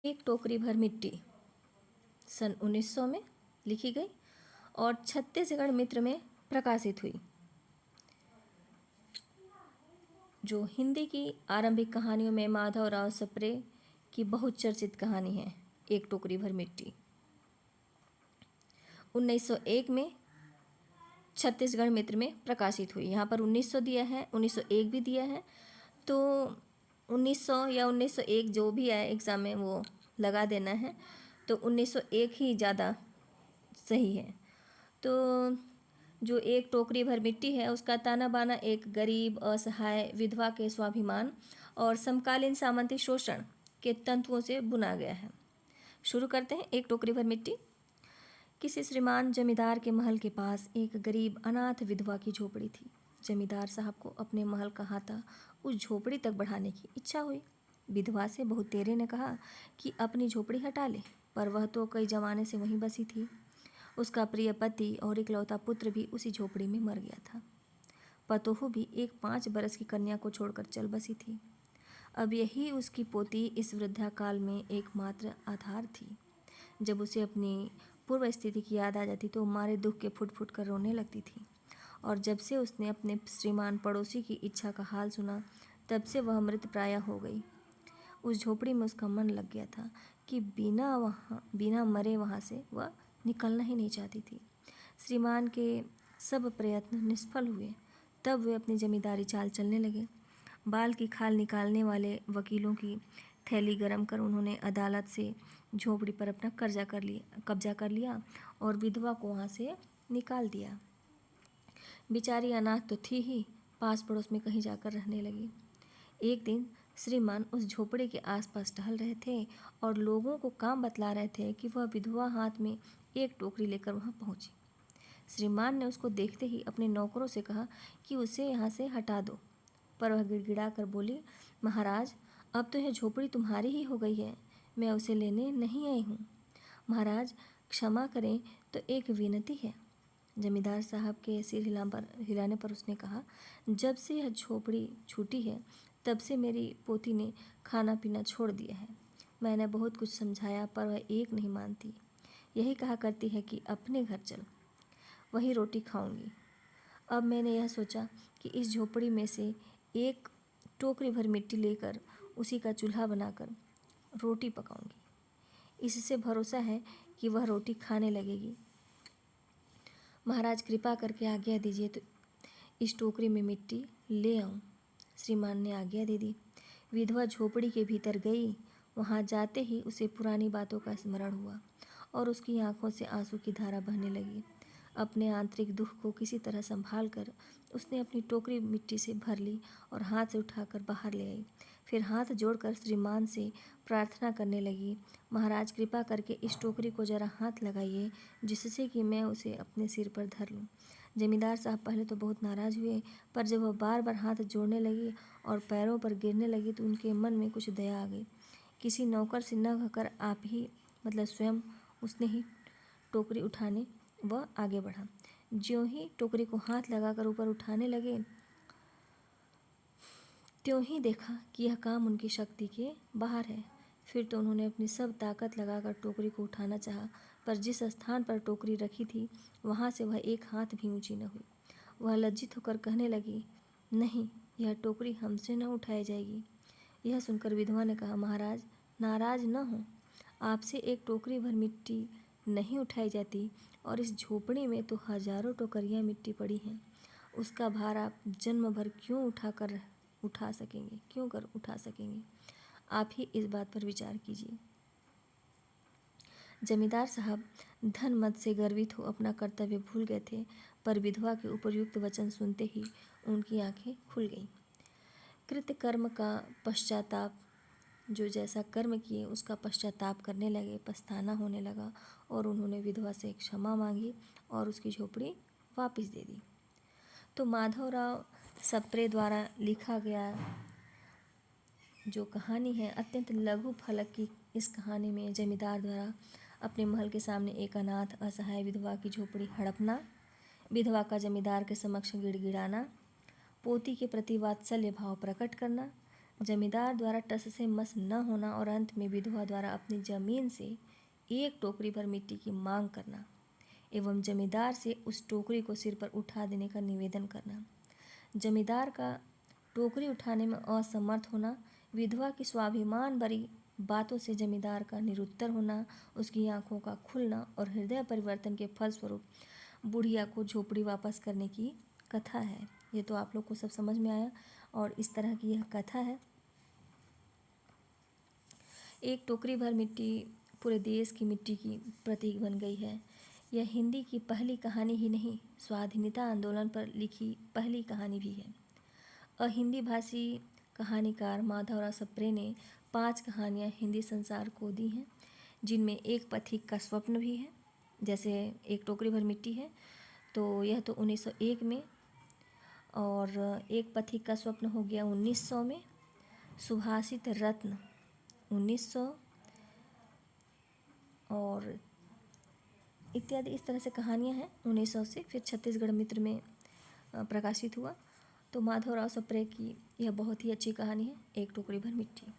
एक टोकरी भर मिट्टी सन 1900 में लिखी गई और छत्तीसगढ़ मित्र में प्रकाशित हुई, जो हिंदी की आरंभिक कहानियों में माधवराव सप्रे की बहुचर्चित कहानी है। एक टोकरी भर मिट्टी 1901 में छत्तीसगढ़ मित्र में प्रकाशित हुई। यहाँ पर 1900 दिया है, 1901 भी दिया है, तो 1900 या 1901 जो भी आए एग्ज़ाम में वो लगा देना है, तो 1901 ही ज़्यादा सही है। तो जो एक टोकरी भर मिट्टी है उसका ताना बाना एक गरीब, असहाय विधवा के स्वाभिमान और समकालीन सामंती शोषण के तंतुओं से बुना गया है। शुरू करते हैं। एक टोकरी भर मिट्टी। किसी श्रीमान जमींदार के महल के पास एक गरीब अनाथ विधवा की झोपड़ी थी। जमींदार साहब को अपने महल का हाथा उस झोपड़ी तक बढ़ाने की इच्छा हुई। विधवा से बहुतेरे ने कहा कि अपनी झोपड़ी हटा ले, पर वह तो कई जमाने से वहीं बसी थी। उसका प्रिय पति और इकलौता पुत्र भी उसी झोपड़ी में मर गया था। पतोहू भी एक 5 बरस की कन्या को छोड़कर चल बसी थी। अब यही उसकी पोती इस वृद्धाकाल में एकमात्र आधार थी। जब उसे अपनी पूर्व स्थिति की याद आ जाती तो मारे दुख के फुट फुट कर रोने लगती थी। और जब से उसने अपने श्रीमान पड़ोसी की इच्छा का हाल सुना, तब से वह मृत प्राय हो गई। उस झोपड़ी में उसका मन लग गया था कि बिना मरे वहाँ से वह निकलना ही नहीं चाहती थी। श्रीमान के सब प्रयत्न निष्फल हुए। तब वे अपनी जमींदारी चाल चलने लगे। बाल की खाल निकालने वाले वकीलों की थैली गरम कर उन्होंने अदालत से झोपड़ी पर अपना कब्जा कर लिया और विधवा को वहाँ से निकाल दिया। बेचारी अनाथ तो थी ही, पास पड़ोस में कहीं जाकर रहने लगी। एक दिन श्रीमान उस झोपड़ी के आसपास टहल रहे थे और लोगों को काम बतला रहे थे कि वह विधवा हाथ में एक टोकरी लेकर वहाँ पहुँची। श्रीमान ने उसको देखते ही अपने नौकरों से कहा कि उसे यहाँ से हटा दो, पर वह गिड़गिड़ा कर बोली, महाराज, अब तो यह झोपड़ी तुम्हारी ही हो गई है, मैं उसे लेने नहीं आई हूँ। महाराज क्षमा करें, तो एक विनती है। जमींदार साहब के सिर हिलाने पर उसने कहा, जब से यह झोपड़ी छूटी है तब से मेरी पोती ने खाना पीना छोड़ दिया है। मैंने बहुत कुछ समझाया पर वह एक नहीं मानती। यही कहा करती है कि अपने घर चल, वही रोटी खाऊंगी। अब मैंने यह सोचा कि इस झोपड़ी में से एक टोकरी भर मिट्टी लेकर उसी का चूल्हा बनाकर रोटी पकाऊंगी। इससे भरोसा है कि वह रोटी खाने लगेगी। महाराज कृपा करके आज्ञा दीजिए तो इस टोकरी में मिट्टी ले आऊं। श्रीमान ने आज्ञा दे दी। विधवा झोपड़ी के भीतर गई। वहां जाते ही उसे पुरानी बातों का स्मरण हुआ और उसकी आंखों से आंसू की धारा बहने लगी। अपने आंतरिक दुख को किसी तरह संभाल कर उसने अपनी टोकरी मिट्टी से भर ली और हाथ से उठाकर बाहर ले आई। फिर हाथ जोड़कर श्रीमान से प्रार्थना करने लगी, महाराज कृपा करके इस टोकरी को जरा हाथ लगाइए, जिससे कि मैं उसे अपने सिर पर धर लूँ। जमींदार साहब पहले तो बहुत नाराज़ हुए, पर जब वह बार बार हाथ जोड़ने लगी और पैरों पर गिरने लगी तो उनके मन में कुछ दया आ गई। किसी नौकर से न कहकर आप ही मतलब स्वयं उसने ही टोकरी उठाने वह आगे बढ़ा। ज्यों ही टोकरी को हाथ लगाकर ऊपर उठाने लगे, त्यों ही देखा कि यह काम उनकी शक्ति के बाहर है। फिर तो उन्होंने अपनी सब ताकत लगाकर टोकरी को उठाना चाहा, पर जिस स्थान पर टोकरी रखी थी वहाँ से वह एक हाथ भी ऊंची न हुई। वह लज्जित होकर कहने लगी, नहीं, यह टोकरी हमसे न उठाई जाएगी। यह सुनकर विधवा ने कहा, महाराज नाराज न हो, आपसे एक टोकरी भर मिट्टी नहीं उठाई जाती और इस झोपड़ी में तो हजारों टोकरियाँ मिट्टी पड़ी हैं। उसका भार आप जन्म भर क्यों उठा सकेंगे। आप ही इस बात पर विचार कीजिए। जमींदार साहब धन मद से गर्वित हो अपना कर्तव्य भूल गए थे, पर विधवा के उपयुक्त वचन सुनते ही उनकी आंखें खुल गईं। कृत्य कर्म का पश्चाताप, जो जैसा कर्म किए उसका पश्चाताप करने लगे, पछताना होने लगा और उन्होंने विधवा से क्षमा मांगी और उसकी झोपड़ी वापस दे दी। तो माधवराव सप्रे द्वारा लिखा गया जो कहानी है, अत्यंत लघु फलक की इस कहानी में जमींदार द्वारा अपने महल के सामने एक अनाथ असहाय विधवा की झोपड़ी हड़पना, विधवा का जमींदार के समक्ष गिड़गिड़ाना, पोती के प्रति वात्सल्य भाव प्रकट करना, जमींदार द्वारा टस से मस न होना और अंत में विधवा द्वारा अपनी जमीन से एक टोकरी भर मिट्टी की मांग करना एवं जमींदार से उस टोकरी को सिर पर उठा देने का निवेदन करना। जमींदार का टोकरी उठाने में असमर्थ होना, विधवा की स्वाभिमान भरी बातों से जमींदार का निरुत्तर होना, उसकी आंखों का खुलना और हृदय परिवर्तन के फलस्वरूप बुढ़िया को झोपड़ी वापस करने की कथा है। ये तो आप लोग को सब समझ में आया और इस तरह की यह कथा है। एक टोकरी भर मिट्टी पूरे देश की मिट्टी की प्रतीक बन गई है। यह हिंदी की पहली कहानी ही नहीं, स्वाधीनता आंदोलन पर लिखी पहली कहानी भी है। अहिंदी भाषी कहानीकार माधवराव सप्रे ने 5 कहानियाँ हिंदी संसार को दी हैं, जिनमें एक पथिक का स्वप्न भी है। जैसे एक टोकरी भर मिट्टी है तो यह तो 1901 में, और एक पथिक का स्वप्न हो गया 1900 में, सुभाषित रत्न 1900 और इत्यादि इस तरह से कहानियाँ हैं 1900 से। फिर छत्तीसगढ़ मित्र में प्रकाशित हुआ। तो माधवराव सप्रे की यह बहुत ही अच्छी कहानी है, एक टोकरी भर मिट्टी।